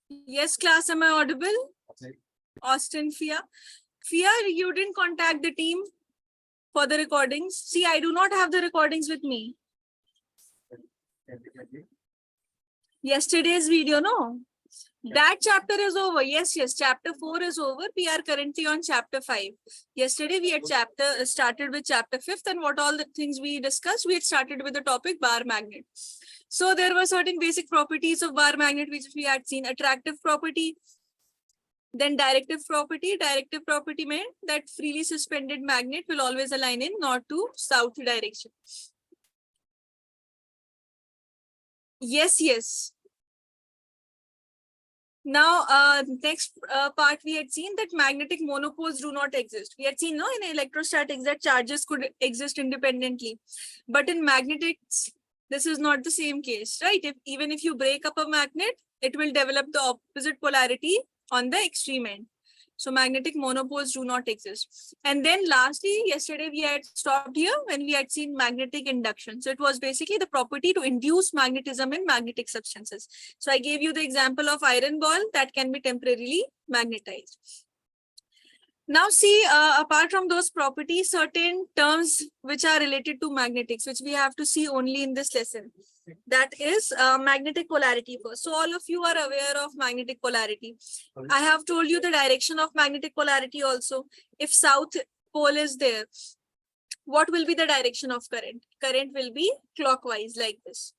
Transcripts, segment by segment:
Yes, class, am I audible? Austin, Fia. Fia, you didn't contact the team for the recordings. See, I do not have the recordings with me. Yesterday's video, no? That chapter is over. Yes, chapter 4 is over. We are currently on chapter 5. Yesterday we had started with chapter 5th, and what all the things we discussed, we had started with the topic bar magnet. So there were certain basic properties of bar magnet which we had seen. Attractive property, then directive property. Directive property meant that freely suspended magnet will always align in north to south direction. Yes. Now, next part we had seen that magnetic monopoles do not exist. We had seen, no, in electrostatics that charges could exist independently. But in magnetics, this is not the same case, right? Even if you break up a magnet, it will develop the opposite polarity on the extreme end. So magnetic monopoles do not exist. And then lastly, yesterday we had stopped here when we had seen magnetic induction. So it was basically the property to induce magnetism in magnetic substances. So I gave you the example of iron ball that can be temporarily magnetized. Now see, apart from those properties, certain terms which are related to magnetics, which we have to see only in this lesson. That is magnetic polarity first. So all of you are aware of magnetic polarity. I have told you the direction of magnetic polarity also. If south pole is there, what will be the direction of current? Current will be clockwise like this.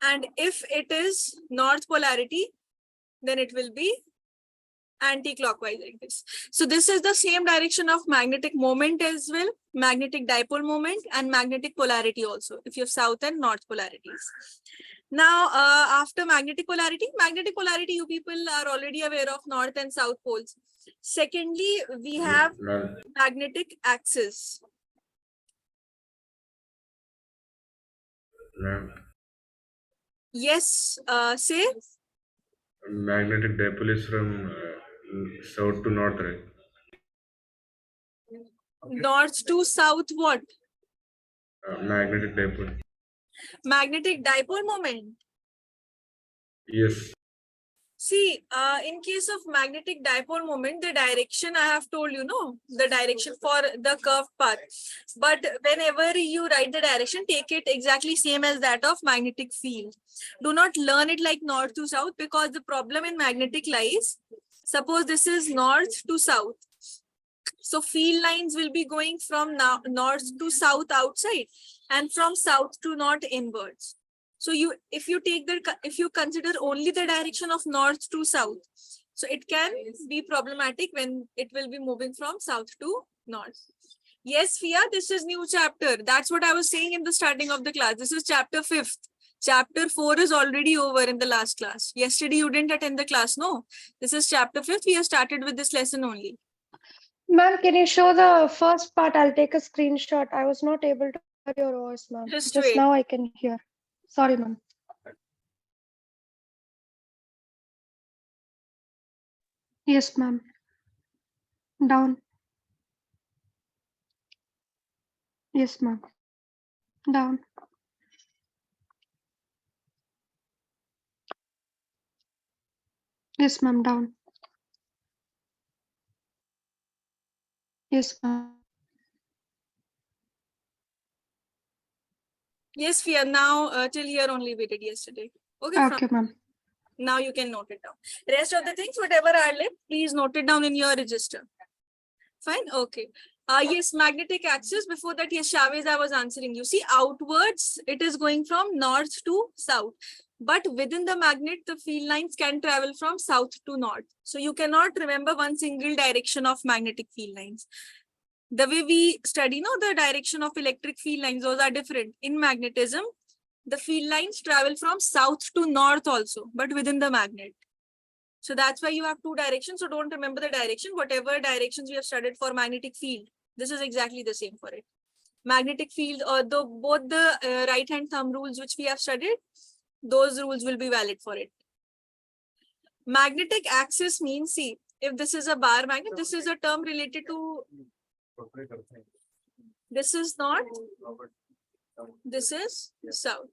And if it is north polarity, then it will be anti-clockwise like this. So this is the same direction of magnetic moment as well, magnetic dipole moment and magnetic polarity also, if you have south and north polarities. Now, after magnetic polarity, you people are already aware of north and south poles. Secondly, we have magnetic axis. Yes, say. Magnetic dipole is from south to north, right? North to south what? Magnetic dipole. Magnetic dipole moment. Yes. See, in case of magnetic dipole moment, the direction I have told you, no, the direction for the curved path. But whenever you write the direction, take it exactly same as that of magnetic field. Do not learn it like north to south, because the problem in magnetic lies, suppose this is north to south. So field lines will be going from north to south outside and from south to north inwards. So if you consider only the direction of north to south, so it can be problematic when it will be moving from south to north. Yes, Fia, this is new chapter. That's what I was saying in the starting of the class. This is chapter 5th. Chapter 4 is already over in the last class. Yesterday you didn't attend the class, no? This is chapter 5th. We have started with this lesson only. Ma'am, can you show the first part? I'll take a screenshot. I was not able to hear your voice, ma'am. Just Just wait. now I can hear. Sorry, ma'am. Yes, ma'am. Down. Yes, ma'am. Down. Yes, ma'am. Down. Yes, ma'am. Yes, Fia, now till here only we did yesterday. Okay, ma'am. Now you can note it down. Rest of the things, whatever are left, please note it down in your register. Fine, okay. Yes, magnetic axis. Before that, yes, Chavez, I was answering you. See, outwards, it is going from north to south. But within the magnet, the field lines can travel from south to north. So you cannot remember one single direction of magnetic field lines. The way we study, the direction of electric field lines, those are different. In magnetism, the field lines travel from south to north also, but within the magnet. So that's why you have two directions. So don't remember the direction. Whatever directions we have studied for magnetic field, this is exactly the same for it. Magnetic field, or both the right hand thumb rules which we have studied, those rules will be valid for it. Magnetic axis means, see, if this is a bar magnet, this is a term related to, this is north, this is south.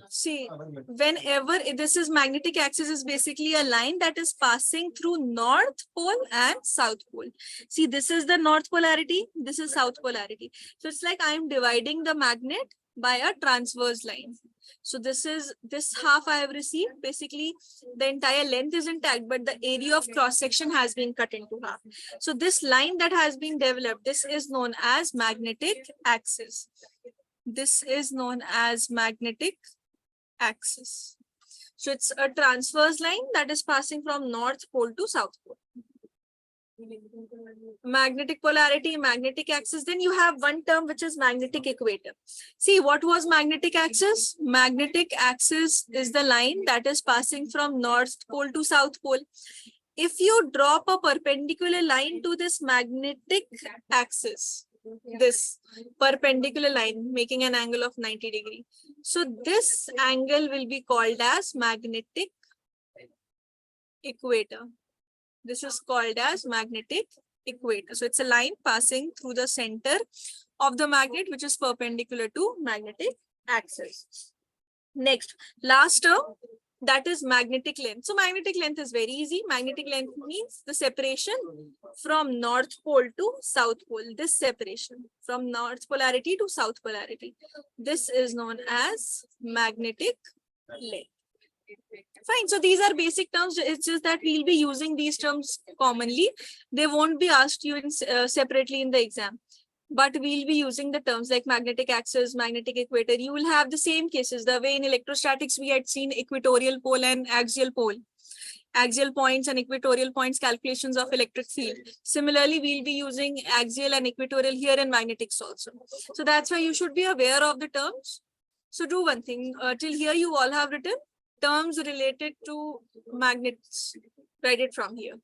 See, whenever this is magnetic axis is basically a line that is passing through North Pole and South Pole. See, this is the North polarity, this is South polarity. So it's like I'm dividing the magnet by a transverse line. So this half I have received. Basically, the entire length is intact, but the area of cross section has been cut into half. So this line that has been developed, this is known as magnetic axis. This is known as magnetic axis. So it's a transverse line that is passing from North Pole to South Pole. Magnetic polarity, magnetic axis. Then you have one term which is magnetic equator. See, what was magnetic axis? Magnetic axis is the line that is passing from North Pole to South Pole. If you drop a perpendicular line to this magnetic axis, this perpendicular line making an angle of 90 degrees. So this angle will be called as magnetic equator. This is called as magnetic equator. So it's a line passing through the center of the magnet, which is perpendicular to magnetic axis. Next, last term, that is magnetic length. So magnetic length is very easy. Magnetic length means the separation from North Pole to South Pole. This separation from North polarity to South polarity. This is known as magnetic length. Fine. So these are basic terms. It's just that we'll be using these terms commonly. They won't be asked you in, separately in the exam. But we'll be using the terms like magnetic axis, magnetic equator. You will have the same cases. The way in electrostatics we had seen equatorial pole and axial pole. Axial points and equatorial points calculations of electric field. Similarly, we'll be using axial and equatorial here in magnetics also. So that's why you should be aware of the terms. So do one thing. Till here you all have written terms related to magnets. Write it from here.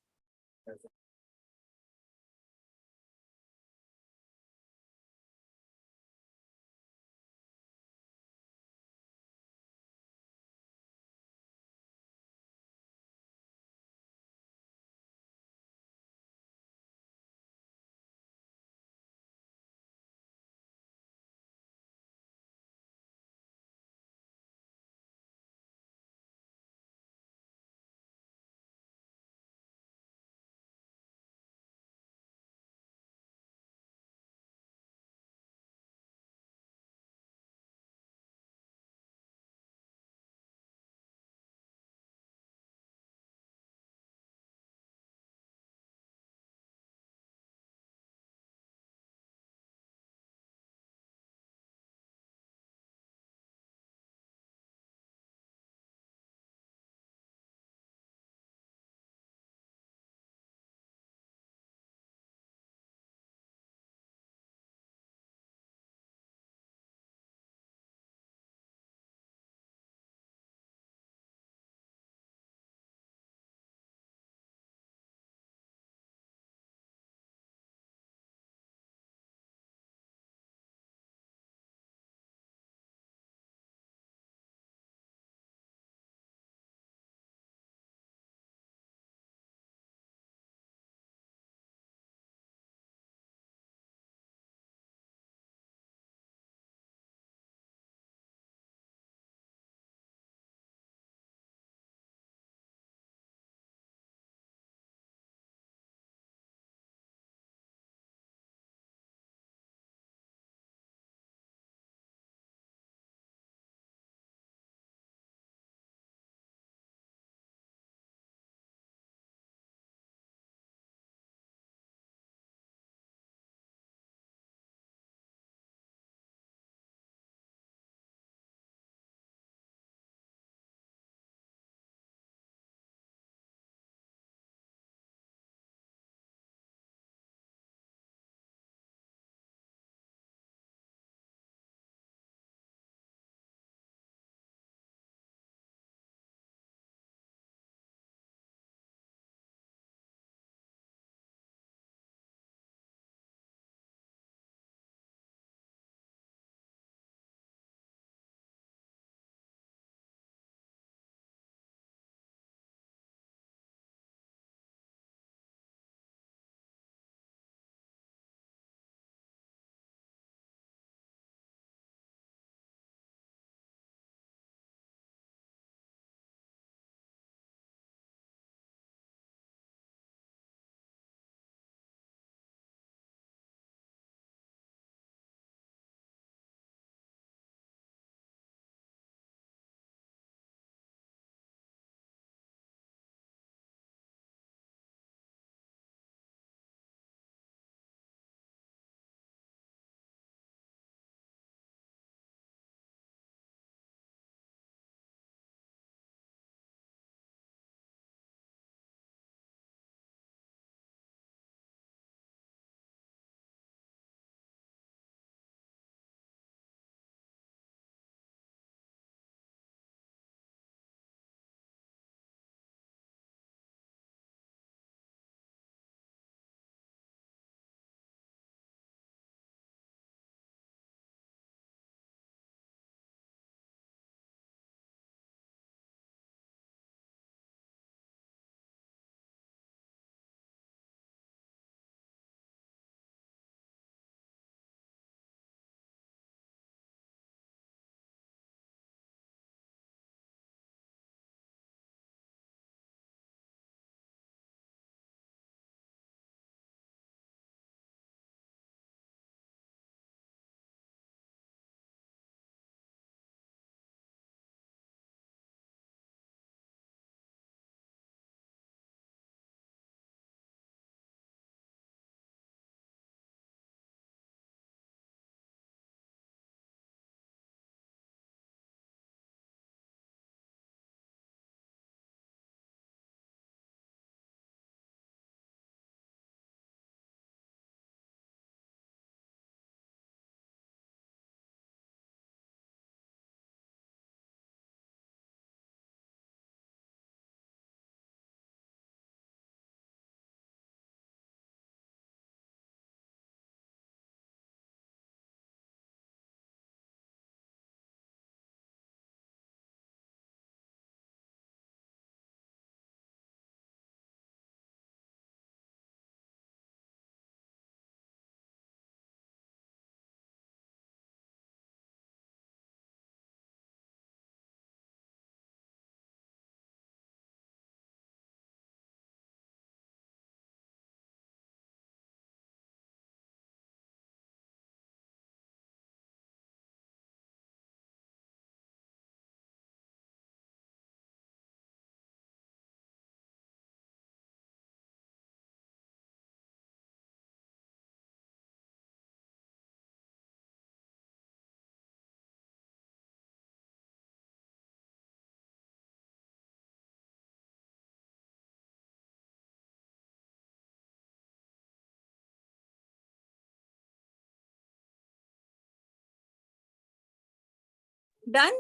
Done?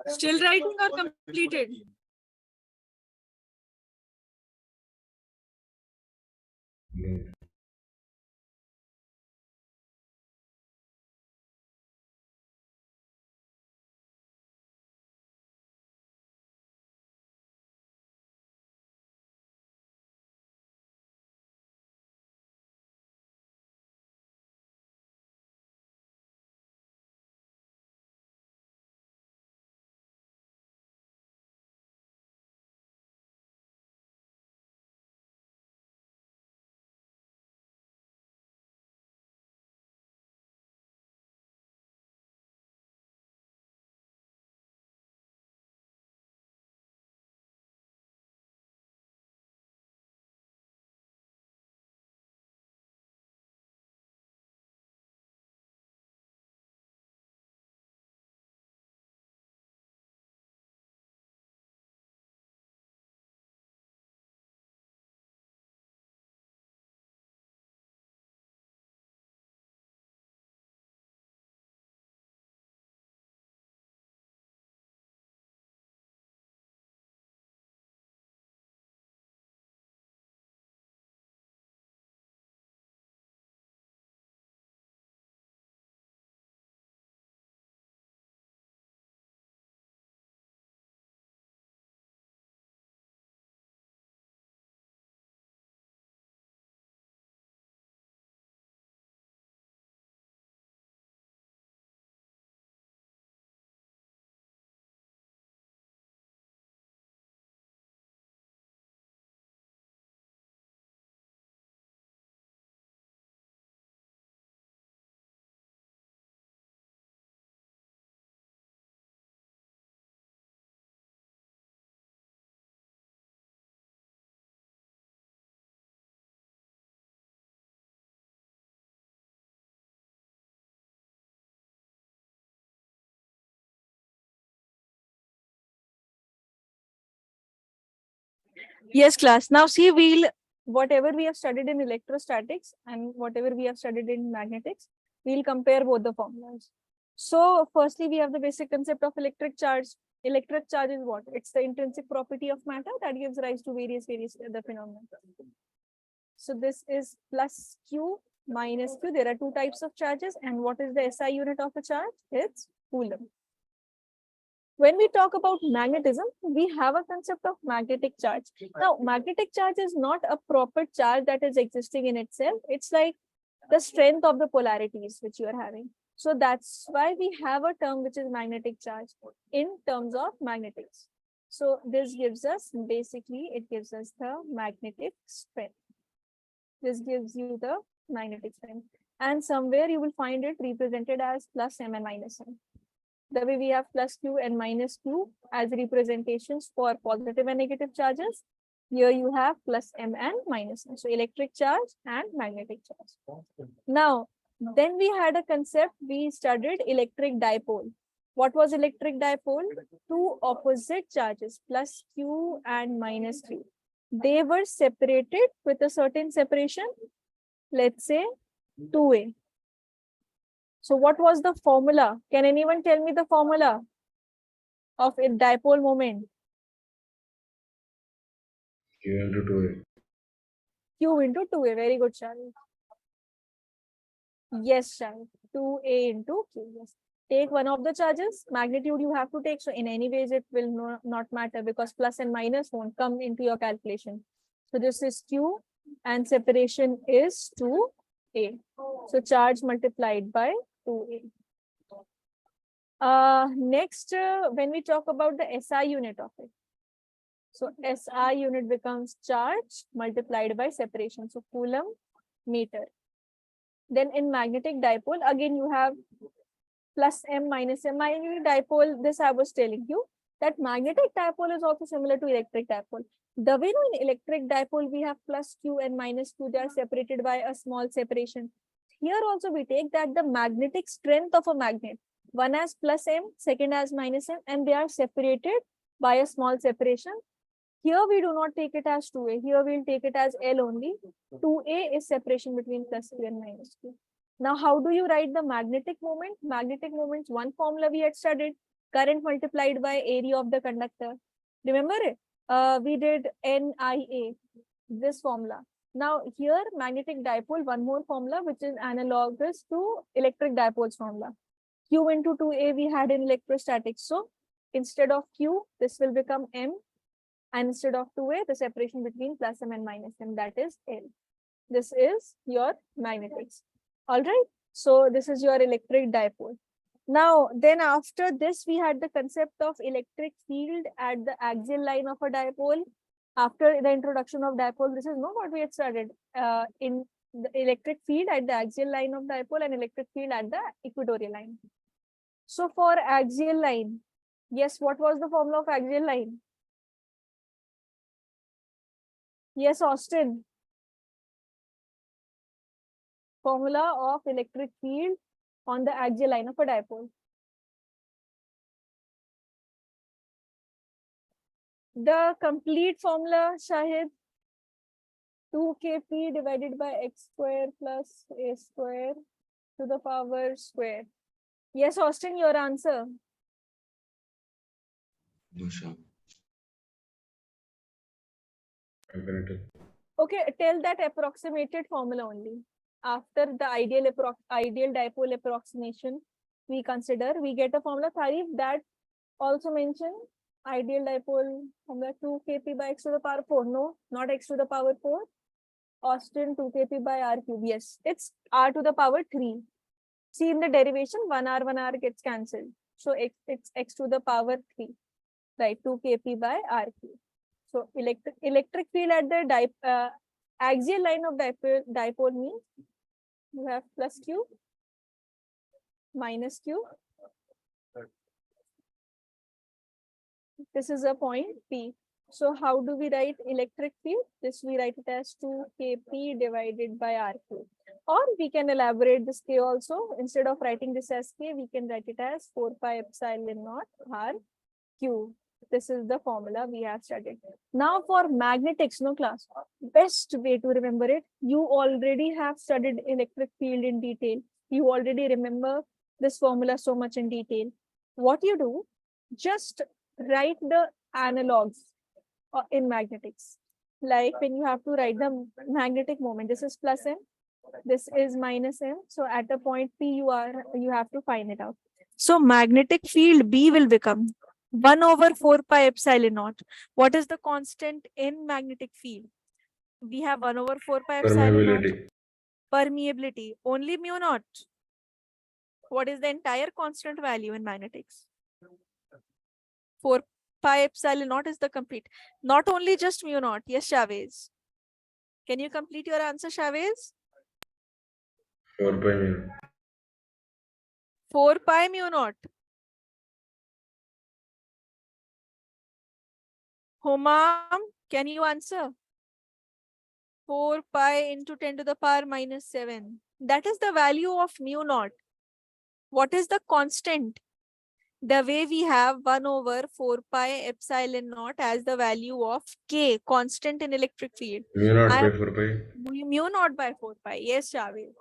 Still writing or completed? Yes, class. Now see, whatever we have studied in electrostatics and whatever we have studied in magnetics, we'll compare both the formulas. So firstly, we have the basic concept of electric charge. Electric charge is what? It's the intrinsic property of matter that gives rise to various other phenomena. So this is plus Q minus Q. There are two types of charges. And what is the SI unit of a charge? It's Coulomb. When we talk about magnetism, we have a concept of magnetic charge. Now, magnetic charge is not a proper charge that is existing in itself. It's like the strength of the polarities which you are having. So that's why we have a term which is magnetic charge in terms of magnetics. So this gives us, basically, it gives us the magnetic strength. This gives you the magnetic strength. And somewhere you will find it represented as plus M and minus M. The way we have plus Q and minus Q as representations for positive and negative charges. Here you have plus M and minus M. So electric charge and magnetic charge. Now, then we had a concept, we studied electric dipole. What was electric dipole? Two opposite charges, plus Q and minus Q. They were separated with a certain separation, let's say 2A. So what was the formula? Can anyone tell me the formula of a dipole moment? Q into 2A. Q into 2A. Very good, Shari. Yes, Shari. 2A into Q. Yes. Take one of the charges. Magnitude you have to take. So in any ways, it will not matter because plus and minus won't come into your calculation. So this is Q and separation is 2A. So charge multiplied by 2A. Next, when we talk about the SI unit of it. So SI unit becomes charge multiplied by separation. So Coulomb meter. Then in magnetic dipole, again you have plus M minus M. Magnetic dipole, this I was telling you that magnetic dipole is also similar to electric dipole. The way in electric dipole we have plus Q and minus Q, they are separated by a small separation. Here also we take that the magnetic strength of a magnet, one has plus M, second has minus M, and they are separated by a small separation. Here we do not take it as 2A. Here we'll take it as L only. 2A is separation between plus Q and minus Q. Now, how do you write the magnetic moment? Magnetic moment's one formula we had studied, current multiplied by area of the conductor. Remember it? We did NIA, this formula. Now here, magnetic dipole, one more formula, which is analogous to electric dipole's formula. Q into 2A we had in electrostatics. So instead of Q, this will become M. And instead of 2A, the separation between plus M and minus M, that is L. This is your magnetics. All right. So this is your electric dipole. Now, then after this, we had the concept of electric field at the axial line of a dipole. After the introduction of dipole, this is not what we had studied in the electric field at the axial line of dipole and electric field at the equatorial line. So for axial line, yes, what was the formula of axial line? Yes, Austin. Formula of electric field on the axial line of a dipole. The complete formula, Shahid, 2kp divided by x square plus a square to the power square. Yes, Austin, your answer. No, sir. Magnetic. Okay, tell that approximated formula only. After the ideal dipole approximation we consider, we get a formula, Tharif, that also mention ideal dipole formula 2kp by x to the power 4. No, not x to the power 4. Austin, 2kp by r cube. Yes, it's r to the power 3. See, in the derivation, 1r gets cancelled. So it's x to the power 3. Right, 2kp by r cube. So electric field at the axial line of dipole means you have plus q, minus q. This is a point P. So how do we write electric field? This we write it as 2kp divided by r cube. Or we can elaborate this k also. Instead of writing this as k, we can write it as 4 pi epsilon naught r cube. This is the formula we have studied. Now for magnetics, no class, best way to remember it, you already have studied electric field in detail. You already remember this formula so much in detail. What you do, just write the analogs in magnetics. Like when you have to write the magnetic moment, this is plus m, this is minus m. So at a point P, you have to find it out. So magnetic field B will become 1 over 4 pi epsilon naught. What is the constant in magnetic field? We have 1 over 4 pi epsilon naught. Permeability. Permeability. Only mu naught. What is the entire constant value in magnetics? 4 pi epsilon naught is the complete. Not only just mu naught. Yes, Chavez. Can you complete your answer, Chavez? 4 pi mu. 4 pi mu naught. Homam, can you answer? 4 pi into 10 to the power minus 7. That is the value of mu naught. What is the constant? The way we have 1 over 4 pi epsilon naught as the value of K, constant in electric field. Mu naught by 4 pi. Mu naught by 4 pi. Yes, Chavez.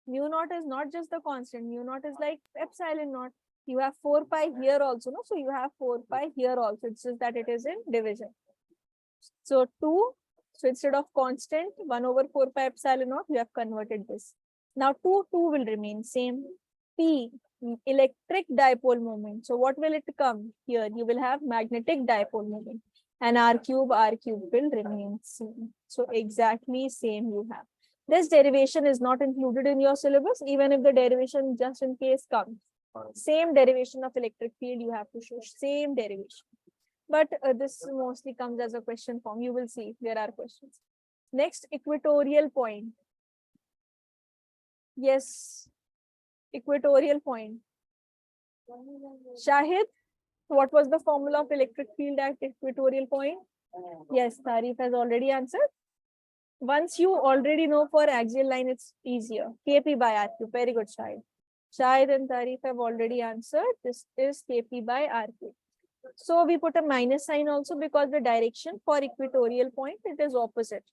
Mu naught is not just the constant. Mu naught is like epsilon naught. You have 4 pi here also, no? So you have 4 pi here also. It's just that it is in division. So 2. So instead of constant, 1 over 4 pi epsilon naught, you have converted this. Now 2 will remain same. P, electric dipole moment. So what will it come? Here you will have magnetic dipole moment. And r cube will remain same. So exactly same you have. This derivation is not included in your syllabus, even if the derivation just in case comes. Same derivation of electric field you have to show. Same derivation. But this mostly comes as a question form. You will see there are questions. Next, equatorial point. Yes, equatorial point. Shahid, what was the formula of electric field at equatorial point? Yes, Tarif has already answered. Once you already know for axial line, it's easier. Kp by r cube. Very good, Shahid. Shahid and Tarif have already answered. This is Kp by r cube. So we put a minus sign also because the direction for equatorial point, it is opposite.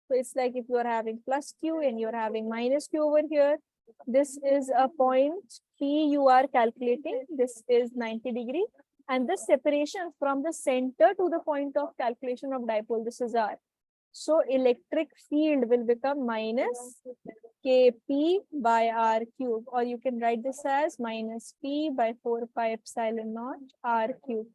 So it's like if you are having plus q and you are having minus q over here, This is a point P you are calculating. This is 90 degree. And the separation from the center to the point of calculation of dipole, this is R. So electric field will become minus Kp by R cube, or you can write this as minus P by 4 pi epsilon naught R cube.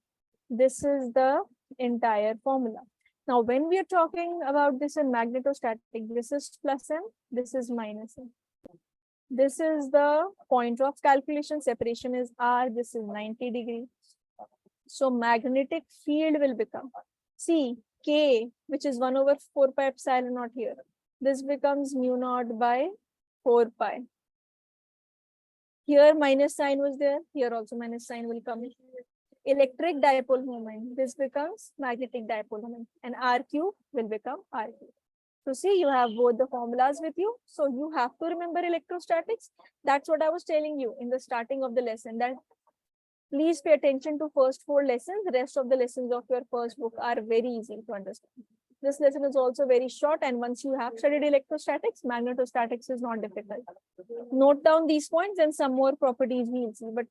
This is the entire formula. Now, when we are talking about this in magnetostatic, this is plus M, this is minus M. This is the point of calculation. Separation is R. This is 90 degree. So magnetic field will become, see, K, which is 1 over 4 pi epsilon naught here. This becomes mu naught by 4 pi. Here minus sign was there. Here also minus sign will come. Electric dipole moment. This becomes magnetic dipole moment. And R cube will become R cube. So see, you have both the formulas with you. So you have to remember electrostatics. That's what I was telling you in the starting of the lesson, that please pay attention to first 4 lessons. The rest of the lessons of your first book are very easy to understand. This lesson is also very short, and once you have studied electrostatics, magnetostatics is not difficult. Note down these points and some more properties we'll see, but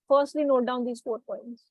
firstly note down these 4 points.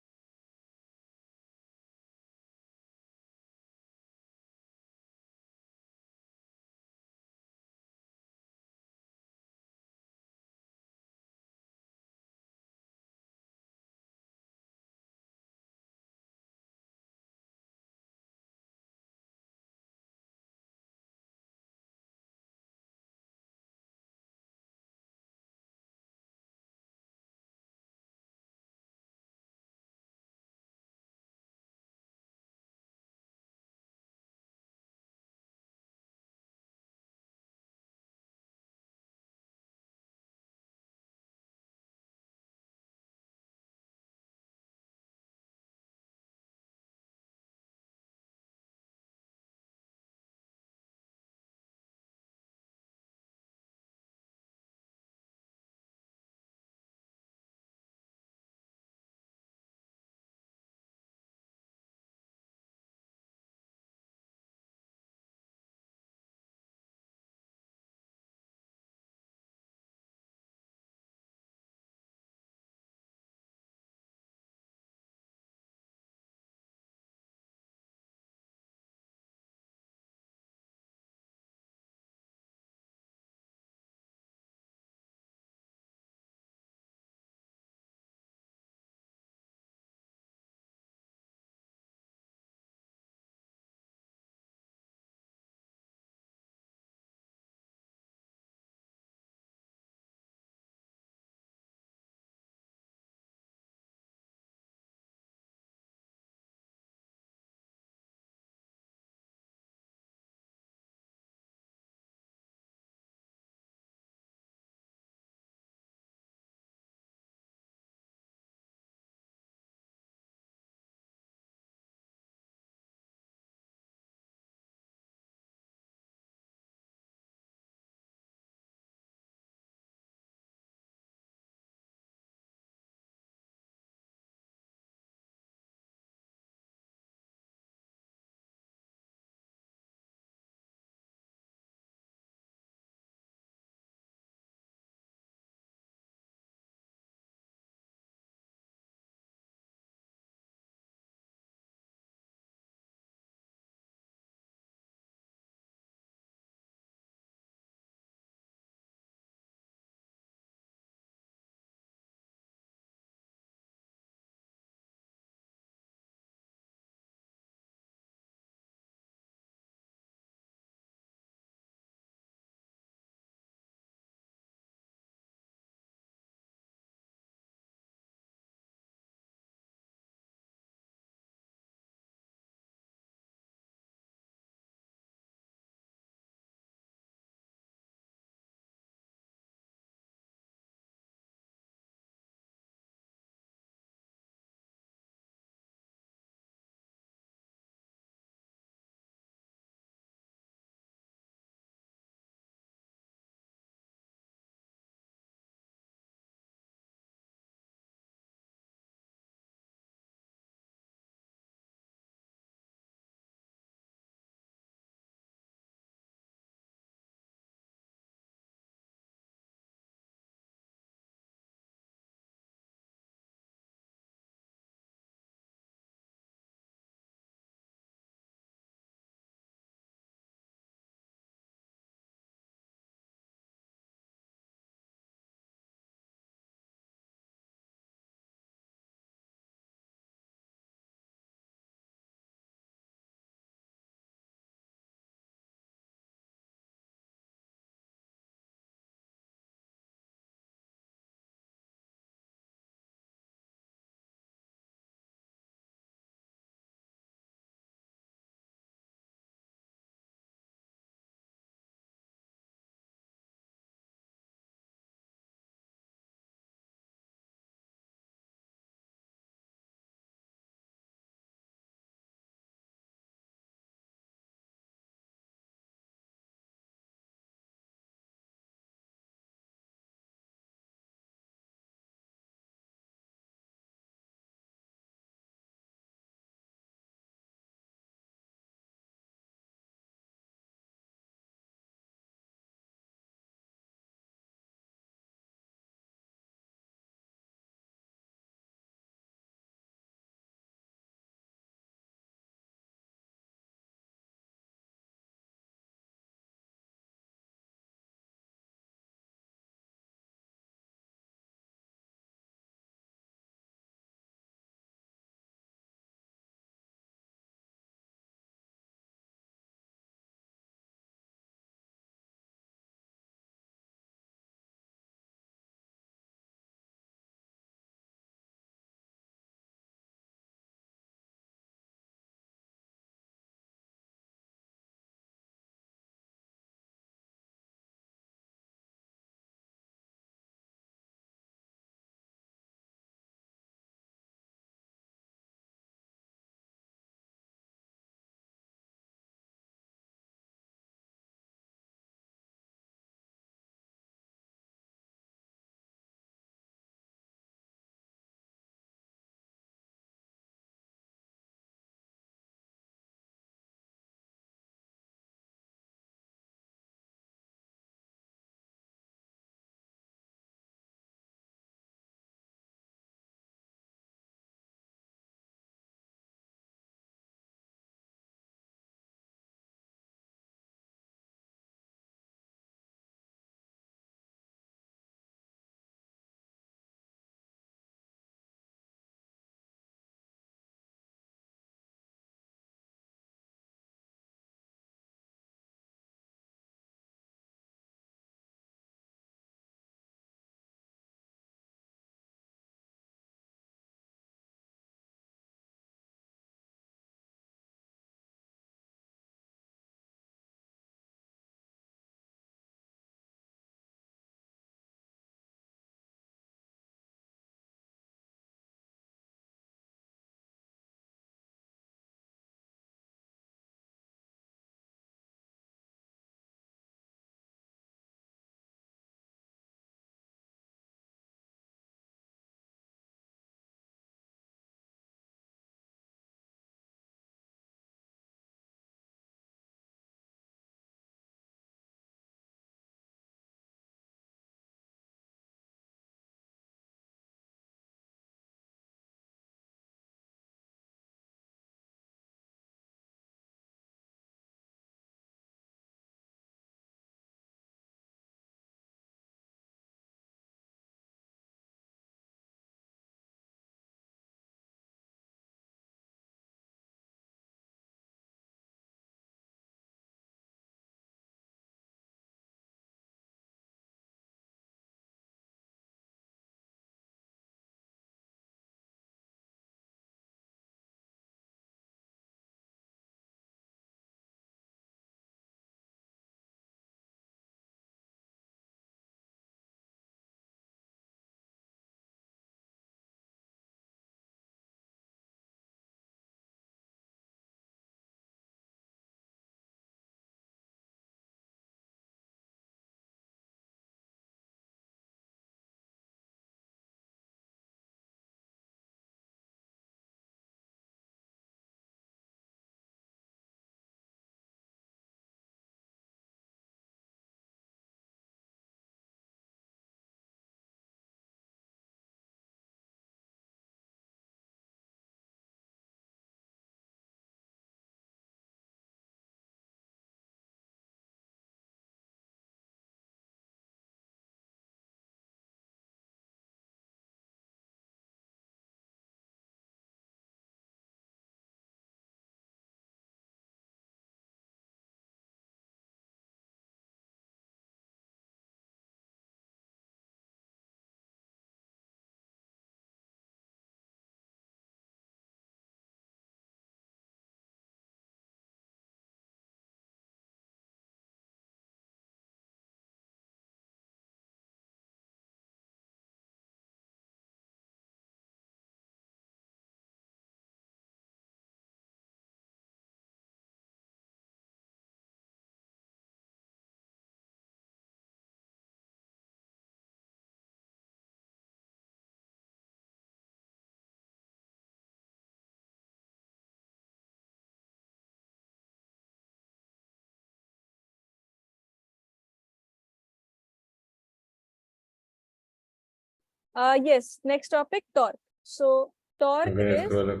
Yes, next topic, torque. So torque Can I is, scroll up?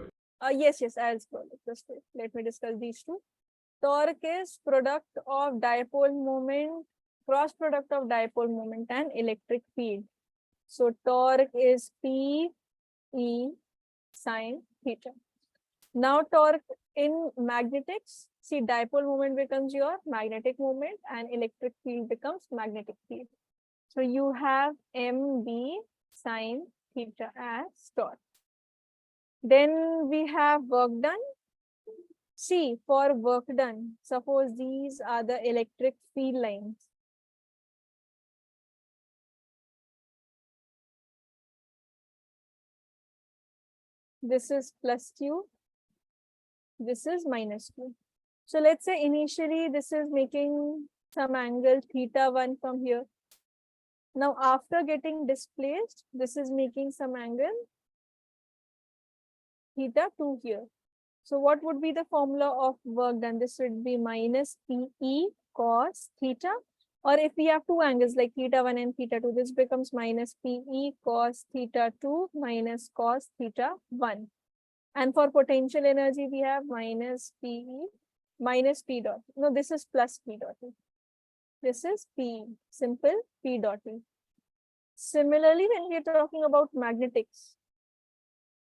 yes, I'll scroll it. Just wait. Let me discuss these two. Torque is product of dipole moment, cross product of dipole moment and electric field. So torque is P E sine theta. Now torque in magnetics, see dipole moment becomes your magnetic moment and electric field becomes magnetic field. So you have MB sine theta as torque. Then we have work done. See, for work done, suppose these are the electric field lines. This is plus Q, this is minus Q. So let's say initially this is making some angle theta 1 from here. Now after getting displaced, this is making some angle theta 2 here. So what would be the formula of work done? This would be minus PE cos theta. Or if we have two angles like theta 1 and theta 2, this becomes minus PE cos theta 2 minus cos theta 1. And for potential energy, we have minus PE minus P dot. No, this is plus P dot E. This is P, simple P dot E. Similarly, when we are talking about magnetics,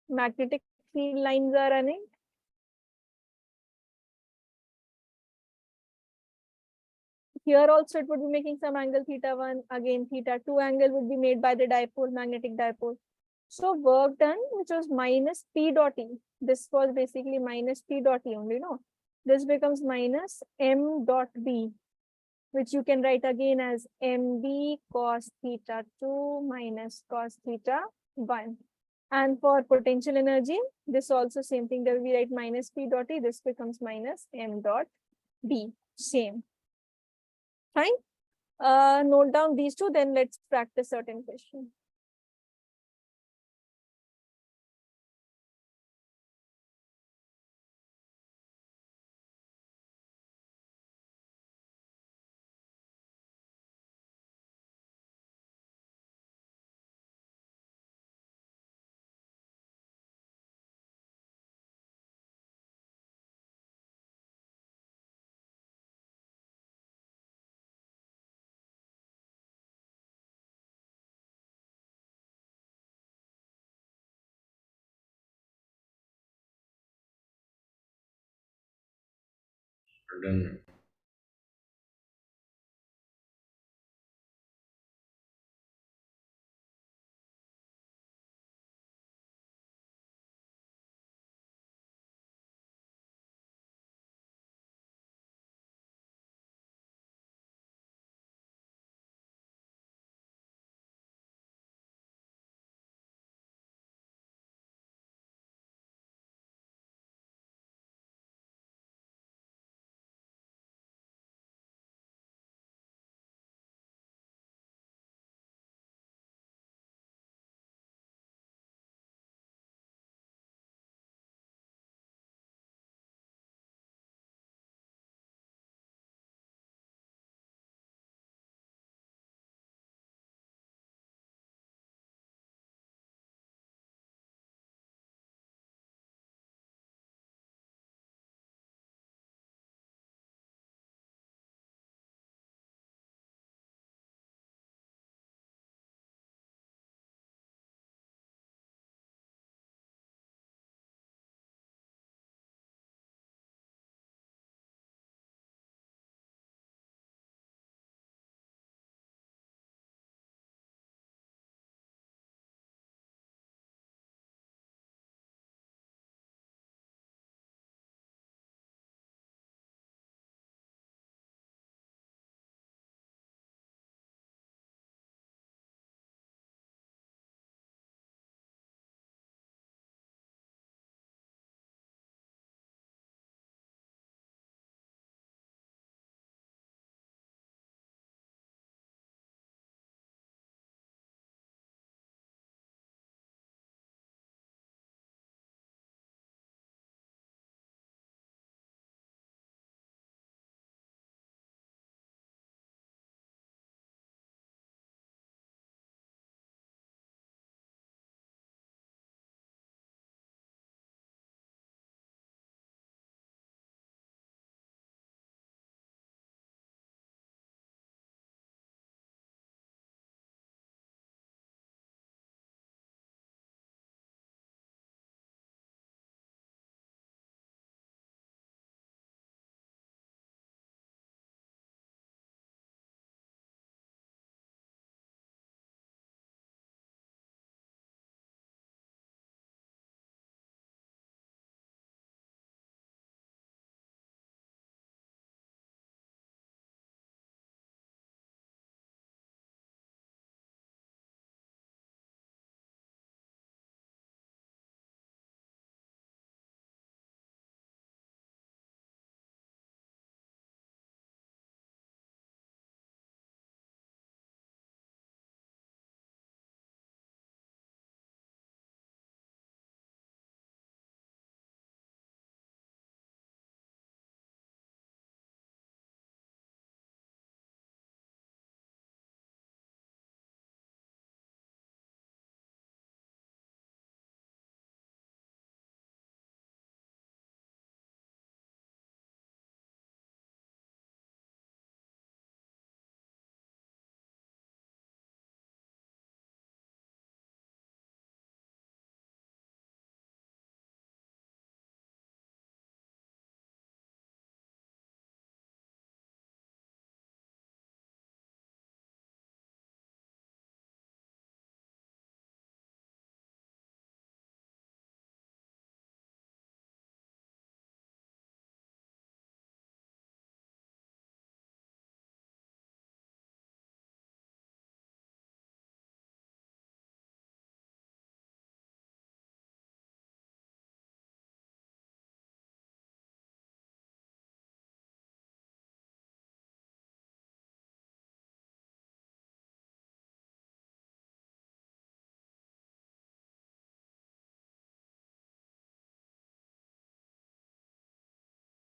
magnetic field lines are running. Here also it would be making some angle theta 1, again theta 2 angle would be made by the dipole, magnetic dipole. So work done, which was minus P dot E. This was basically minus P dot E only, no? This becomes minus M dot B, which you can write again as MB cos theta 2 minus cos theta 1. And for potential energy, this also same thing that we write minus P dot E, this becomes minus M dot B, same. Fine. Note down these two, then let's practice certain questions. Done.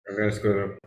Again, square up.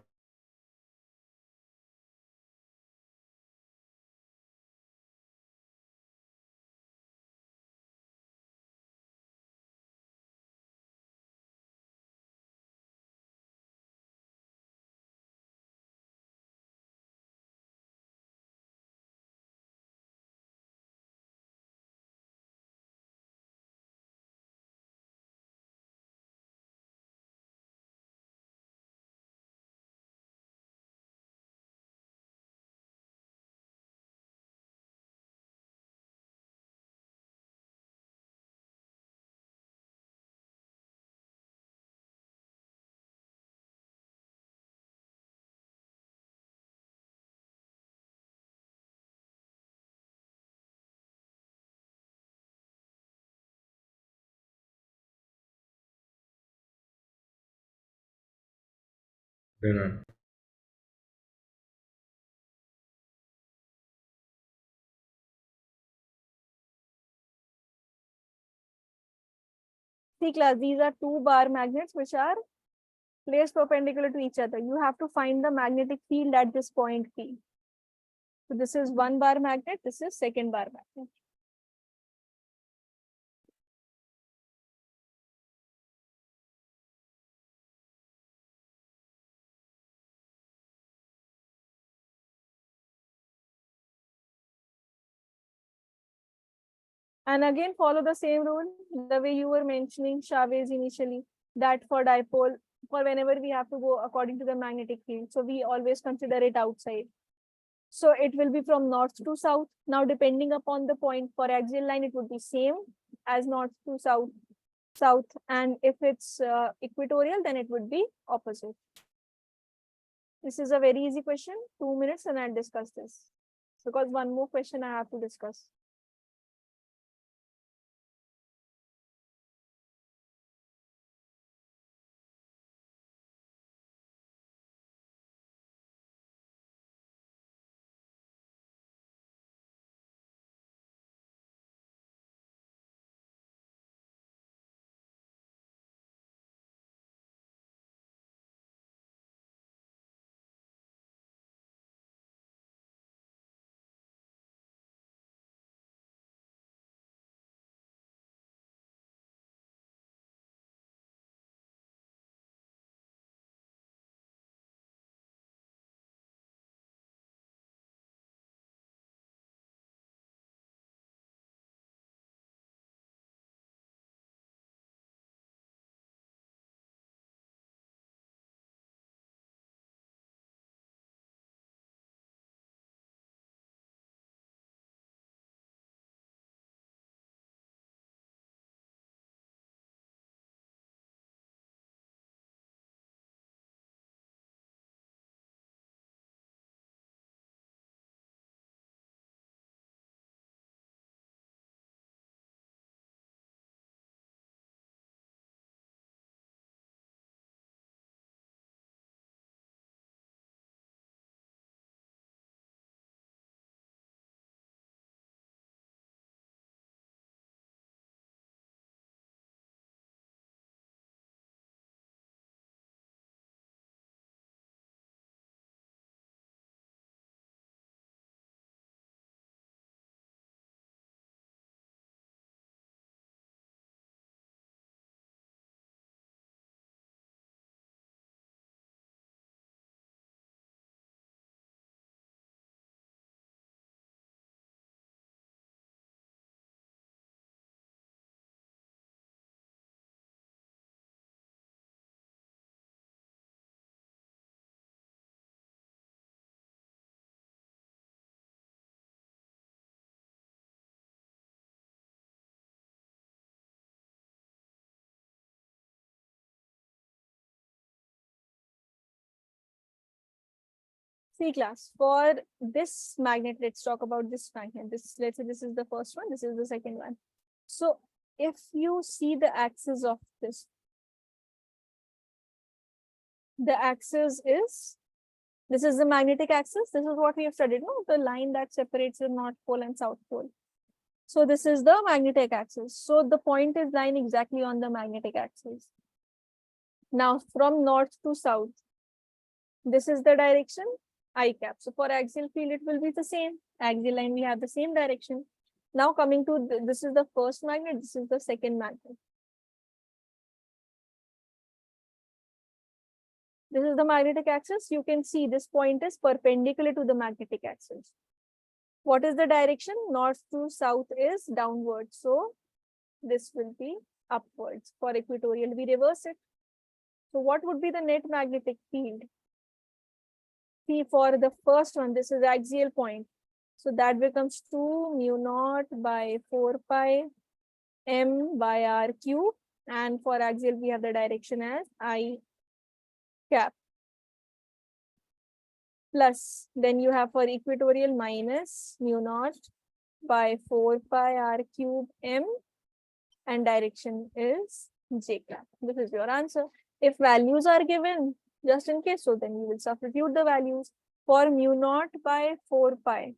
Then See class, these are two bar magnets which are placed perpendicular to each other. You have to find the magnetic field at this point P. So this is one bar magnet, this is second bar magnet. And again, follow the same rule, the way you were mentioning, Chavez, initially, that for dipole, for whenever we have to go according to the magnetic field, so we always consider it outside. So it will be from north to south. Now, depending upon the point for axial line, it would be same as north to south. And if it's equatorial, then it would be opposite. This is a very easy question, 2 minutes, and I'll discuss this because one more question I have to discuss. See class, for this magnet, let's talk about this magnet. Let's say this is the first one, this is the second one. So if you see the axis of this, the axis is, this is the magnetic axis. This is what we have studied, no? The line that separates the North Pole and South Pole. So this is the magnetic axis. So the point is lying exactly on the magnetic axis. Now from north to south, This is the direction I cap. So for axial field, it will be the same. Axial line, we have the same direction. Now coming to this is the first magnet, this is the second magnet. This is the magnetic axis. You can see this point is perpendicular to the magnetic axis. What is the direction? North to south is downwards. So this will be upwards. For equatorial, we reverse it. So what would be the net magnetic field? See, for the first one, this is axial point. So that becomes 2 mu naught by 4 pi m by r cube. And for axial, we have the direction as I cap. Plus, then you have for equatorial minus mu naught by 4 pi r cube m, and direction is j cap. This is your answer. If values are given, just in case, so then you will substitute the values. For mu naught by 4 pi,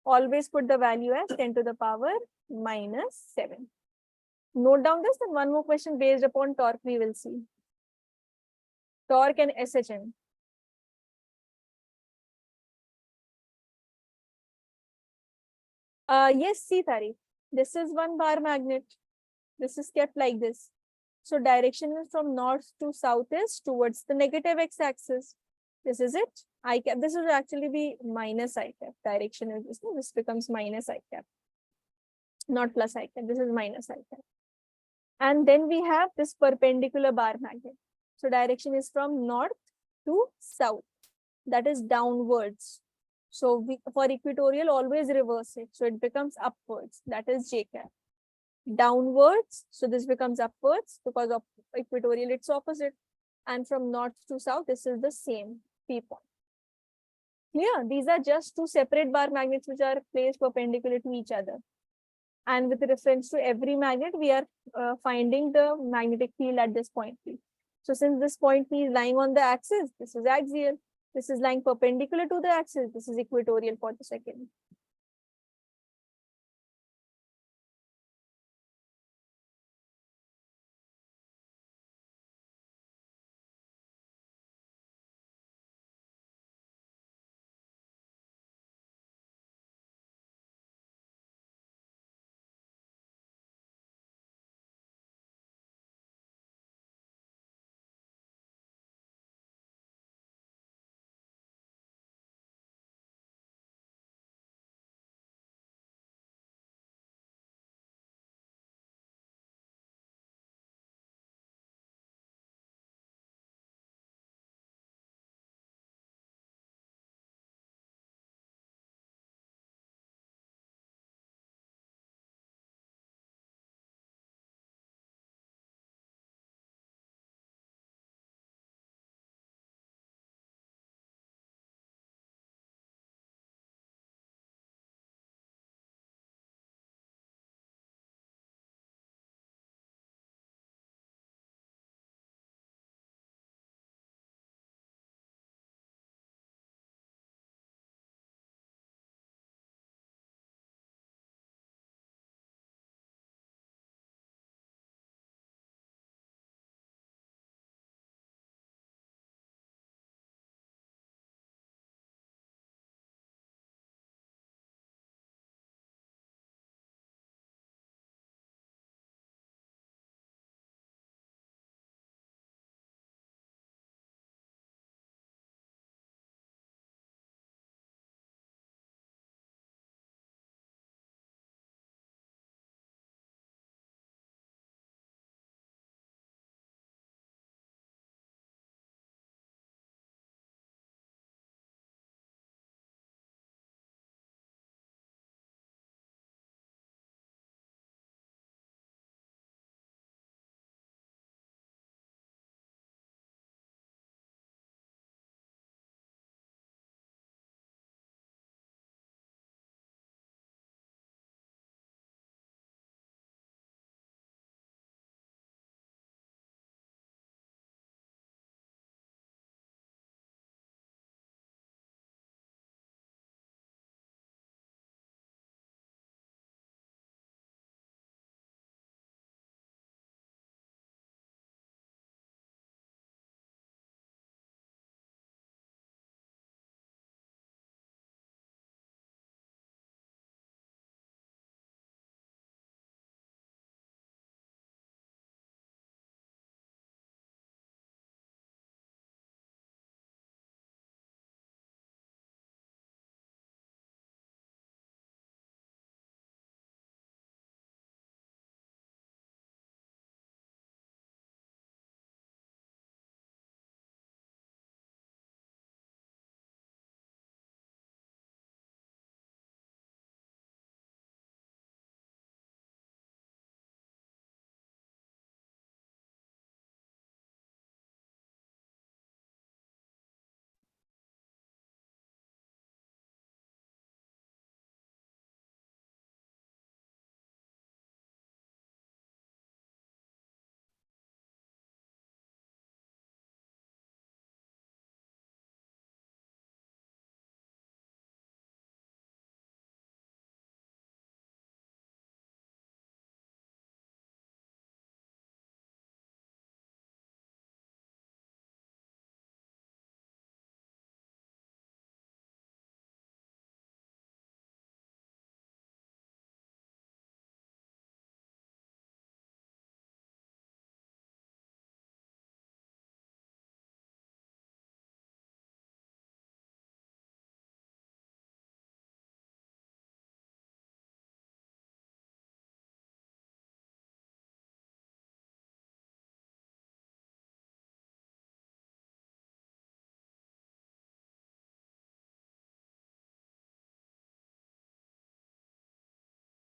always put the value as 10 to the power minus 7. Note down this, and one more question based upon torque we will see. Torque and SHM. Yes, see Tari, this is one bar magnet. This is kept like this. So direction is from north to south is towards the negative x-axis. This is it. I cap. This will actually be minus I cap. Direction is this. This becomes minus I cap. Not plus I cap. This is minus I cap. And then we have this perpendicular bar magnet. So direction is from north to south. That is downwards. So we, for equatorial, always reverse it. So it becomes upwards. That is j cap. Downwards, so this becomes upwards because of equatorial, it's opposite. And from north to south, this is the same P point. Clear? These are just two separate bar magnets which are placed perpendicular to each other. And with reference to every magnet, we are finding the magnetic field at this point P. So since this point P is lying on the axis, this is axial. This is lying perpendicular to the axis. This is equatorial for the second.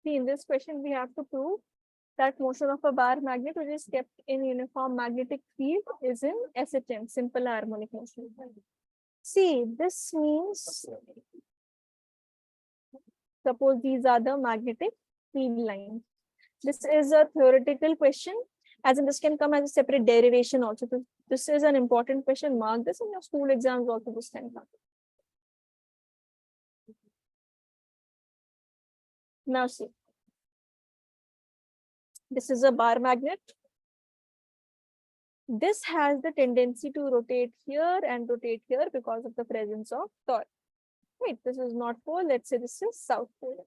See, in this question, we have to prove that motion of a bar magnet which is kept in uniform magnetic field is in SHM, simple harmonic motion. See, this means, suppose these are the magnetic field lines. This is a theoretical question, as in this can come as a separate derivation also. This is an important question. Mark this in your school exams also. This can come. Now see, this is a bar magnet. This has the tendency to rotate here and rotate here because of the presence of torque. Wait, this is North Pole. Let's say this is South Pole.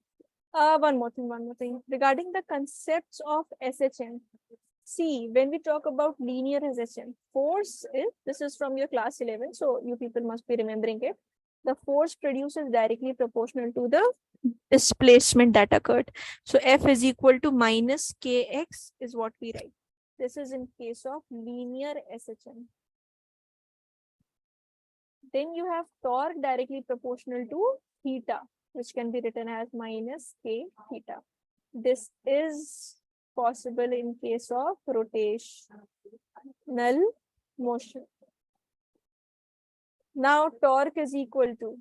One more thing. Regarding the concepts of SHM. See, when we talk about linear SHM, force is, this is from your class 11, so you people must be remembering it. The force produced is directly proportional to the displacement that occurred. So F is equal to minus Kx is what we write. This is in case of linear SHM. Then you have torque directly proportional to theta, which can be written as minus K theta. This is possible in case of rotational motion. Now torque is equal to,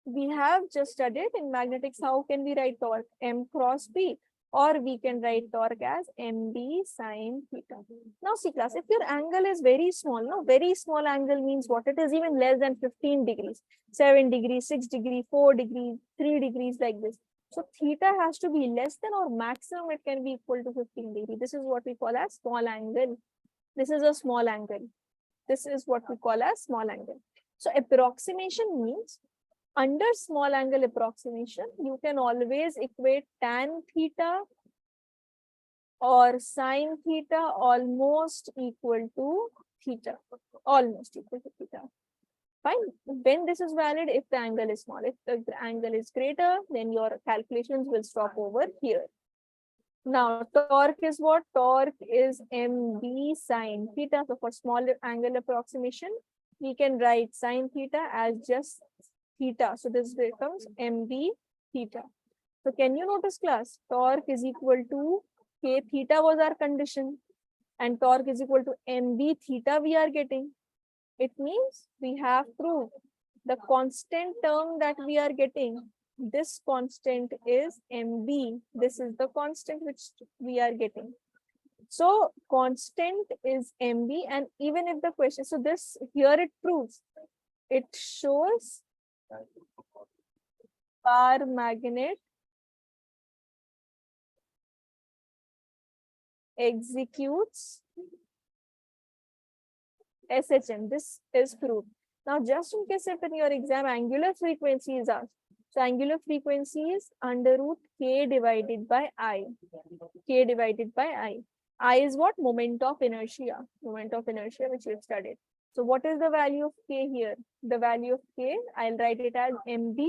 we have just studied in magnetics, how can we write torque? M cross B, or we can write torque as MB sine theta. Now see class, if your angle is very small, no, very small angle means what? It is even less than 15 degrees, 7 degrees, 6 degrees, 4 degrees, 3 degrees like this. So theta has to be less than or maximum it can be equal to 15 degrees. This is what we call as small angle. This is a small angle. This is what we call as small angle. So approximation means under small angle approximation, you can always equate tan theta or sine theta almost equal to theta. Almost equal to theta. Fine. When this is valid, if the angle is small. If the angle is greater, then your calculations will stop over here. Now, torque is what? Torque is MB sine theta. So for small angle approximation, we can write sine theta as just theta. So this becomes MB theta. So can you notice class? Torque is equal to K theta was our condition, and torque is equal to MB theta we are getting. It means we have proved the constant term that we are getting. This constant is MB. This is the constant which we are getting. So constant is MB, and even if the question, so this here it proves, it shows bar magnet executes SHM. This is proved. Now, just in case if in your exam angular frequency is asked, so angular frequency is under root K divided by I. K divided by I. I is what? Moment of inertia. Moment of inertia which we have studied. So what is the value of K here? The value of K, I'll write it as MB.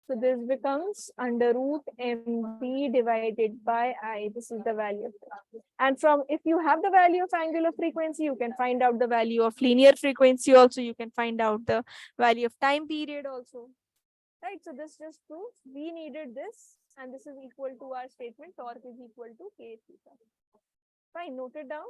So this becomes under root MB divided by I. This is the value of it. And from, if you have the value of angular frequency, you can find out the value of linear frequency also. You can find out the value of time period also. Right, so this just proves we needed this, and this is equal to our statement torque is equal to K theta. Fine, note it down.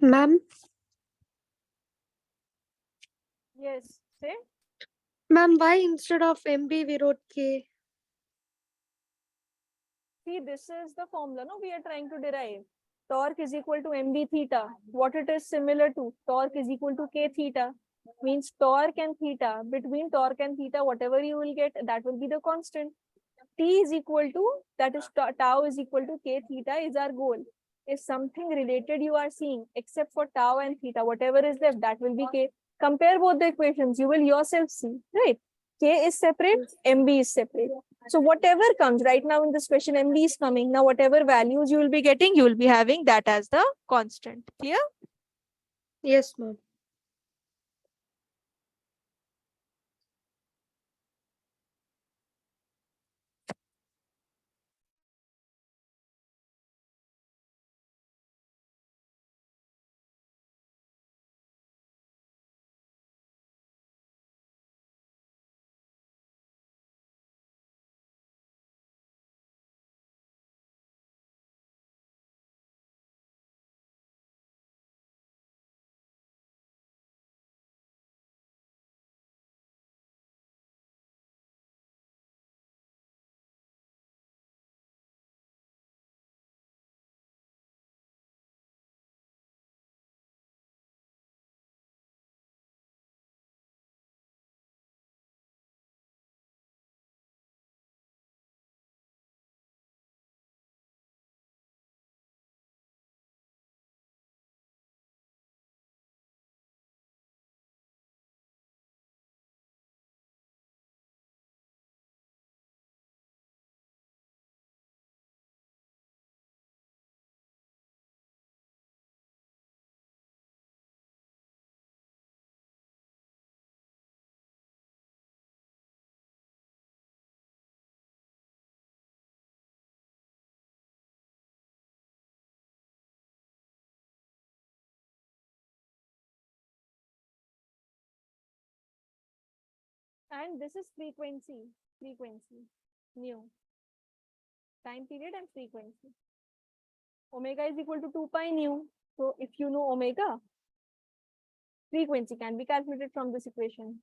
Ma'am, Yes, say. ma'am, why instead of MB we wrote K? See, this is the formula no we are trying to derive. Torque is equal to mb theta. What it is similar to? Torque is equal to k theta. Means torque and theta. Between torque and theta, whatever you will get, that will be the constant. T is equal to, that is tau is equal to k theta is our goal. If something related you are seeing, except for tau and theta, whatever is left, that will be k. Compare both the equations, you will yourself see, right? K is separate, MB is separate. So whatever comes right now in this question, MB is coming. Now whatever values you will be getting, you will be having that as the constant. Clear? Yes, ma'am. And this is frequency, nu, time period and frequency. Omega is equal to 2 pi nu. So if you know omega, frequency can be calculated from this equation.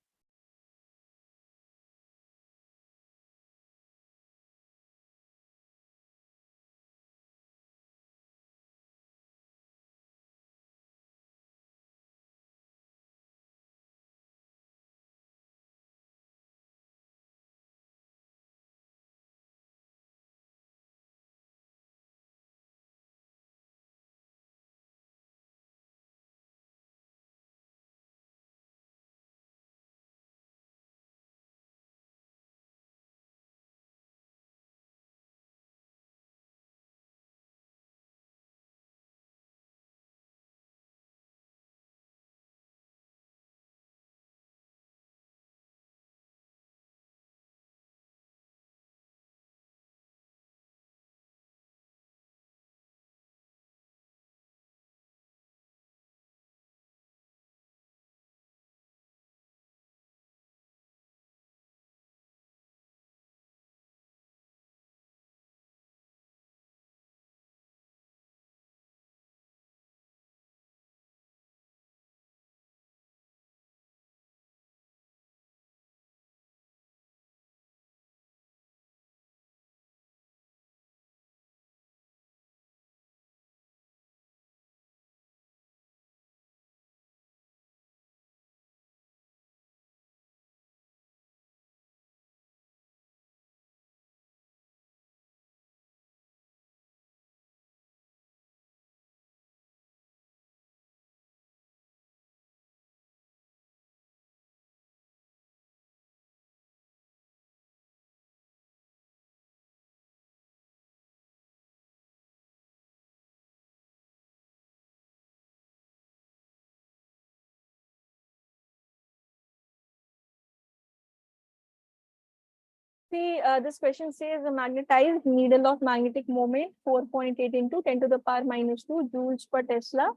See, this question says the magnetized needle of magnetic moment 4.8 into 10 to the power minus 2 joules per Tesla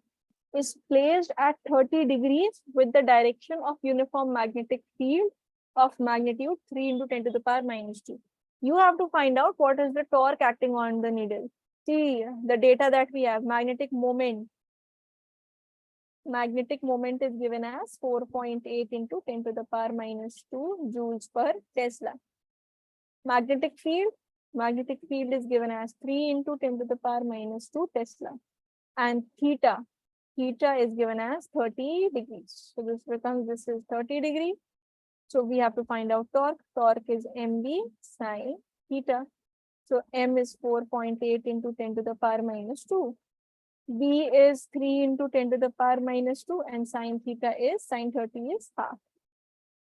is placed at 30 degrees with the direction of uniform magnetic field of magnitude 3 into 10 to the power minus 2. You have to find out what is the torque acting on the needle. See, the data that we have, magnetic moment Magnetic moment is given as 4.8 into 10 to the power minus 2 joules per Tesla. Magnetic field is given as 3 into 10 to the power minus 2 Tesla. And theta is given as 30 degrees. So this is 30 degree. So we have to find out torque. Torque is mv sine theta. So m is 4.8 into 10 to the power minus 2. B is 3 into 10 to the power minus 2, and sine theta is, sine 30 is half.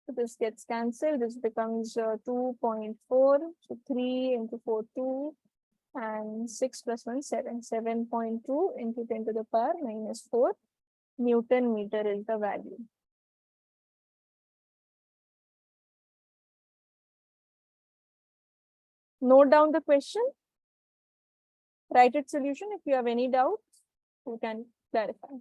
So this gets cancelled. This becomes 2.4. So 3 into 4, 2. And 6 plus 1, 7. 7.2 into 10 to the power minus 4 Newton meter is the value. Note down the question. Write its solution. If you have any doubts, you can clarify.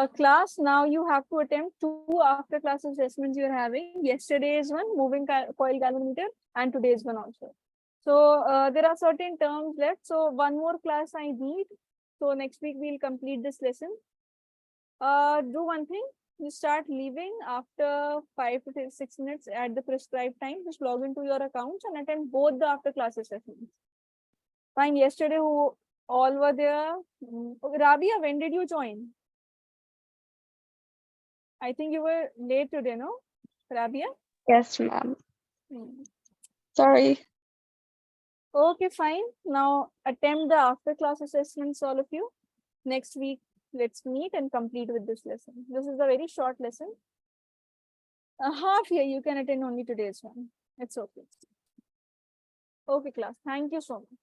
Class, now you have to attempt 2 after class assessments you're having. Yesterday is one, moving coil galvanometer, and today is one also. So there are certain terms left. So one more class I need. So next week we'll complete this lesson. Do one thing. You start leaving after 5 to 6 minutes at the prescribed time. Just log into your accounts and attend both the after class assessments. Fine. Yesterday, who all were there? Okay, Rabia, when did you join? I think you were late today, no? Rabia? Yes, ma'am. Hmm. Sorry. Okay, fine. Now attempt the after class assessments, all of you. Next week, let's meet and complete with this lesson. This is a very short lesson. A half year, you can attend only today's one. It's okay. Okay, class. Thank you so much.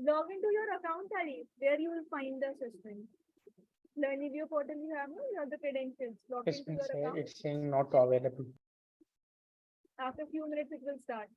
Log into your account, Arif. There you will find the assessment. Learnivio portal you have, no? You have the credentials. Log Yes, into means your account. it's saying not available. After a few minutes, it will start.